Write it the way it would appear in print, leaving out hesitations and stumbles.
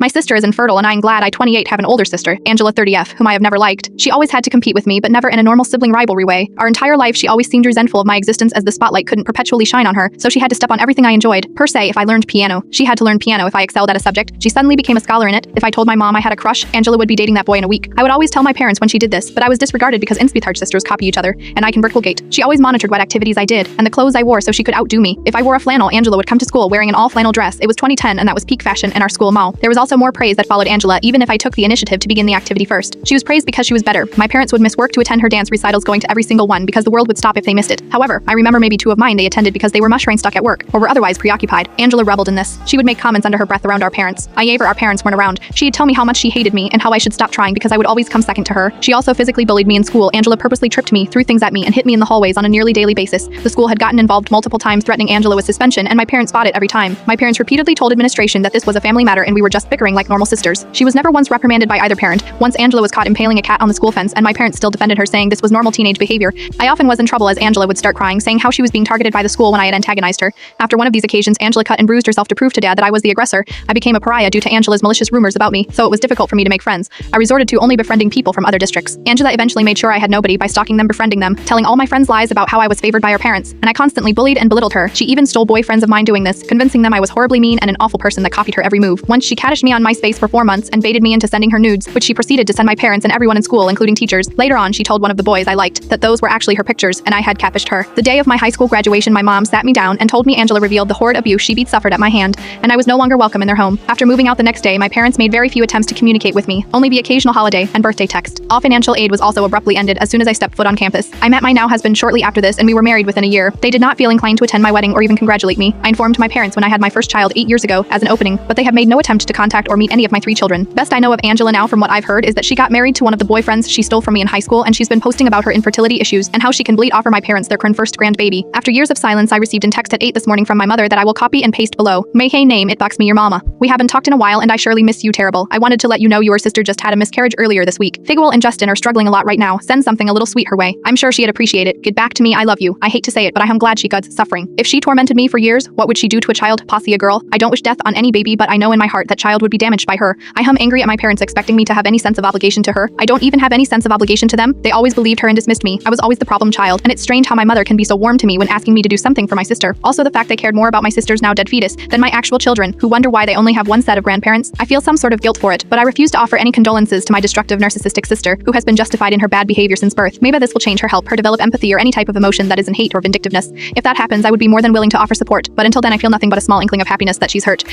My sister is infertile and I'm glad I 28 have an older sister, Angela 30F, whom I have never liked. She always had to compete with me, but never in a normal sibling rivalry way. Our entire life she always seemed resentful of my existence as the spotlight couldn't perpetually shine on her, so she had to step on everything I enjoyed. Per se, if I learned piano, she had to learn piano. If I excelled at a subject, she suddenly became a scholar in it. If I told my mom I had a crush, Angela would be dating that boy in a week. I would always tell my parents when she did this, but I was disregarded because infertile sisters copy each other, and I can Bricklegate. She always monitored what activities I did, and the clothes I wore so she could outdo me. If I wore a flannel, Angela would come to school wearing an all-flannel dress. It was 2010 and that was peak fashion in our school mall. There was also more praise that followed Angela, even if I took the initiative to begin the activity first. She was praised because she was better. My parents would miss work to attend her dance recitals, going to every single one because the world would stop if they missed it. However, I remember maybe 2 of mine they attended because they were mushrain stuck at work or were otherwise preoccupied. Angela reveled in this. She would make comments under her breath around our parents. Our parents weren't around. She'd tell me how much she hated me and how I should stop trying because I would always come second to her. She also physically bullied me in school. Angela purposely tripped me, threw things at me, and hit me in the hallways on a nearly daily basis. The school had gotten involved multiple times, threatening Angela with suspension, and my parents fought it every time. My parents repeatedly told administration that this was a family matter and we were just bickering like normal sisters. She was never once reprimanded by either parent. Once Angela was caught impaling a cat on the school fence, and my parents still defended her, saying this was normal teenage behavior. I often was in trouble as Angela would start crying, saying how she was being targeted by the school when I had antagonized her. After one of these occasions, Angela cut and bruised herself to prove to Dad that I was the aggressor. I became a pariah due to Angela's malicious rumors about me, so it was difficult for me to make friends. I resorted to only befriending people from other districts. Angela eventually made sure I had nobody by stalking them, befriending them, telling all my friends lies about how I was favored by her parents, and I constantly bullied and belittled her. She even stole boyfriends of mine doing this, convincing them I was horribly mean and an awful person that copied her every move. Once she catfished me on MySpace for 4 months and baited me into sending her nudes, which she proceeded to send my parents and everyone in school, including teachers. Later on, she told one of the boys I liked that those were actually her pictures and I had catfished her. The day of my high school graduation, my mom sat me down and told me Angela revealed the horrid abuse she suffered at my hand, and I was no longer welcome in their home. After moving out the next day, my parents made very few attempts to communicate with me, only the occasional holiday and birthday text. All financial aid was also abruptly ended as soon as I stepped foot on campus. I met my now husband shortly after this and we were married within a year. They did not feel inclined to attend my wedding or even congratulate me. I informed my parents when I had my first child 8 years ago as an opening, but they have made no attempt to contact or meet any of my 3 children. Best I know of Angela now from what I've heard is that she got married to one of the boyfriends she stole from me in high school, and she's been posting about her infertility issues and how she can bleat offer my parents their first grandbaby. After years of silence, I received a text at 8 this morning from my mother that I will copy and paste below. May hey name it box me your mama. We haven't talked in a while and I surely miss you terrible. I wanted to let you know your sister just had a miscarriage earlier this week. Figuel and Justin are struggling a lot right now. Send something a little sweet her way. I'm sure she'd appreciate it. Get back to me, I love you. I hate to say it, but I am glad she god's suffering. If she tormented me for years, what would she do to a child, posse a girl? I don't wish death on any baby, but I know in my heart that child would be damaged by her. I am angry at my parents expecting me to have any sense of obligation to her. I don't even have any sense of obligation to them. They always believed her and dismissed me. I was always the problem child, and it's strange how my mother can be so warm to me when asking me to do something for my sister. Also the fact they cared more about my sister's now dead fetus than my actual children, who wonder why they only have one set of grandparents. I feel some sort of guilt for it, but I refuse to offer any condolences to my destructive narcissistic sister, who has been justified in her bad behavior since birth. Maybe this will change her, help her develop empathy or any type of emotion that isn't hate or vindictiveness. If that happens, I would be more than willing to offer support, but until then I feel nothing but a small inkling of happiness that she's hurt.